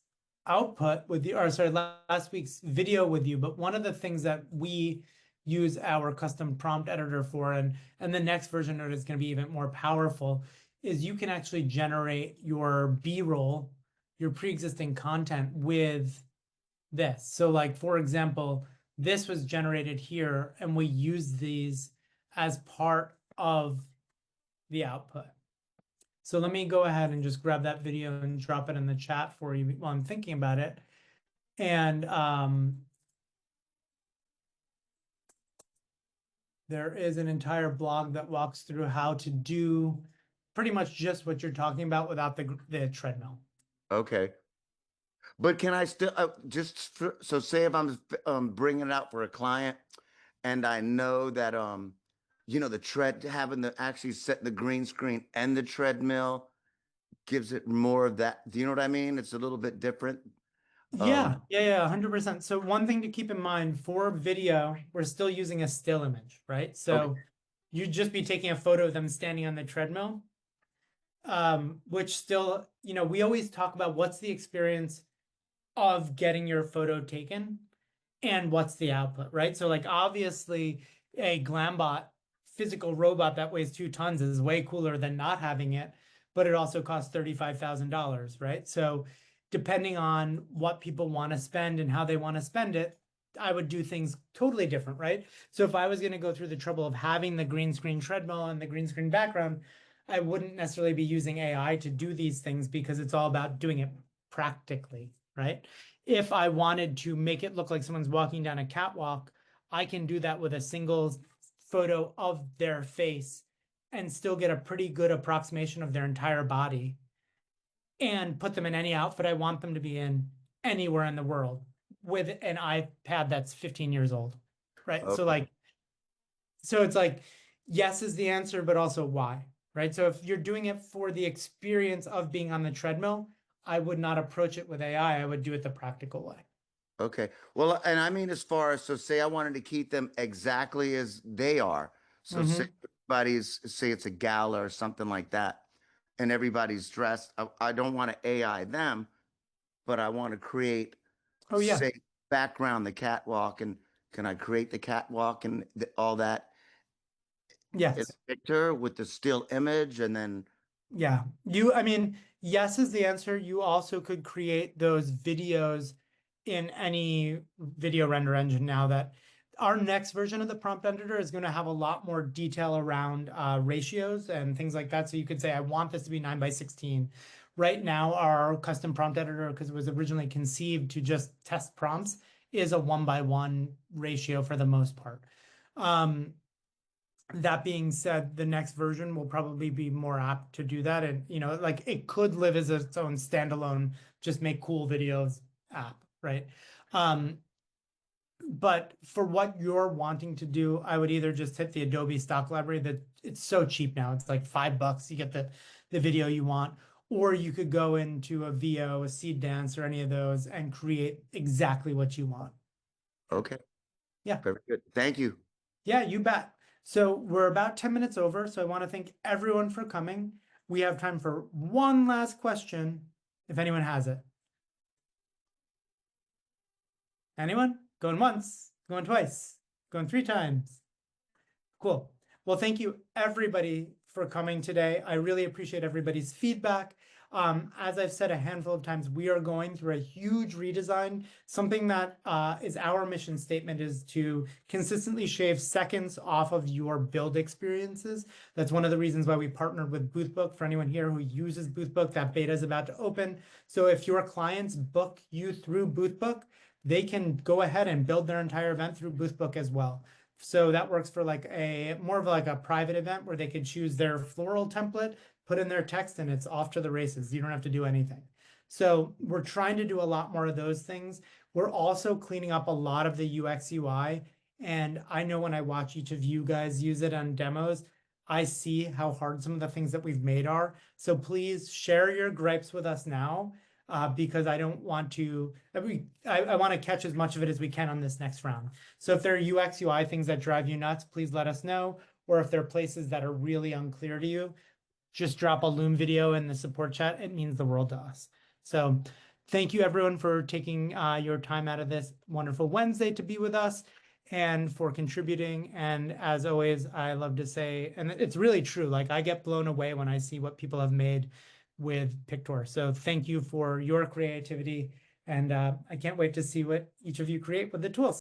output with you, or sorry, last week's video with you. But one of the things that we use our custom prompt editor for, and the next version of it is going to be even more powerful, is you can actually generate your B-roll, your pre-existing content with this. So like, for example, this was generated here and we use these as part of the output. So let me go ahead and just grab that video and drop it in the chat for you while I'm thinking about it. And there is an entire blog that walks through how to do pretty much just what you're talking about without the treadmill. Okay. But can I still so say if I'm bringing it out for a client and I know that you know, the having the actually set the green screen and the treadmill gives it more of that. Do you know what I mean? It's a little bit different. Yeah, 100%. So one thing to keep in mind for video, we're still using a still image, right? So you'd just be taking a photo of them standing on the treadmill, which still, you know, we always talk about what's the experience of getting your photo taken and what's the output, right? So like, obviously a Glambot physical robot that weighs 2 tons is way cooler than not having it, but it also costs $35,000, right? So depending on what people want to spend and how they want to spend it, I would do things totally different, right? So if I was going to go through the trouble of having the green screen treadmill and the green screen background, I wouldn't necessarily be using AI to do these things because it's all about doing it practically, right? If I wanted to make it look like someone's walking down a catwalk, I can do that with a single photo of their face and still get a pretty good approximation of their entire body and put them in any outfit I want them to be in anywhere in the world with an iPad that's 15 years old, right? Okay. So it's like, yes is the answer, but also why, right? So if you're doing it for the experience of being on the treadmill, I would not approach it with AI. I would do it the practical way. Okay. Well, and I mean, as far as, so say I wanted to keep them exactly as they are. So say say it's a gala or something like that, and everybody's dressed. I don't want to AI them, but I want to create, say, background, the catwalk, and can I create the catwalk and all that? Yes. In a picture with the still image, and then. Yeah, I mean, yes is the answer. You also could create those videos in any video render engine now that our next version of the prompt editor is going to have a lot more detail around ratios and things like that. So you could say, I want this to be 9:16. Right now, our custom prompt editor, because it was originally conceived to just test prompts, is a 1:1 ratio for the most part. That being said, the next version will probably be more apt to do that. And, you know, like it could live as its own standalone, just make cool videos app, right? But for what you're wanting to do, I would either just hit the Adobe stock library that it's so cheap now. It's like $5. You get the video you want, or you could go into a VO, a Seed Dance, or any of those and create exactly what you want. Okay. Yeah. Very good. Thank you. Yeah, you bet. So we're about 10 minutes over. So I want to thank everyone for coming. We have time for one last question, if anyone has it. Anyone? Going once, going twice, going 3 times. Cool. Well, thank you everybody for coming today. I really appreciate everybody's feedback. As I've said a handful of times, we are going through a huge redesign. Something that is our mission statement is to consistently shave seconds off of your build experiences. That's one of the reasons why we partnered with Boothbook. For anyone here who uses Boothbook, that beta is about to open. So if your clients book you through Boothbook, they can go ahead and build their entire event through Boothbook as well. So that works for like more of like a private event where they could choose their floral template, put in their text, and it's off to the races. You don't have to do anything. So we're trying to do a lot more of those things. We're also cleaning up a lot of the UX UI. And I know when I watch each of you guys use it on demos, I see how hard some of the things that we've made are. So please share your gripes with us now. Because I don't want to, I want to catch as much of it as we can on this next round. So if there are UX, UI things that drive you nuts, please let us know. Or if there are places that are really unclear to you, just drop a Loom video in the support chat. It means the world to us. So thank you everyone for taking your time out of this wonderful Wednesday to be with us and for contributing. And as always, I love to say, and it's really true, like I get blown away when I see what people have made with Pictor. So thank you for your creativity. And I can't wait to see what each of you create with the tools.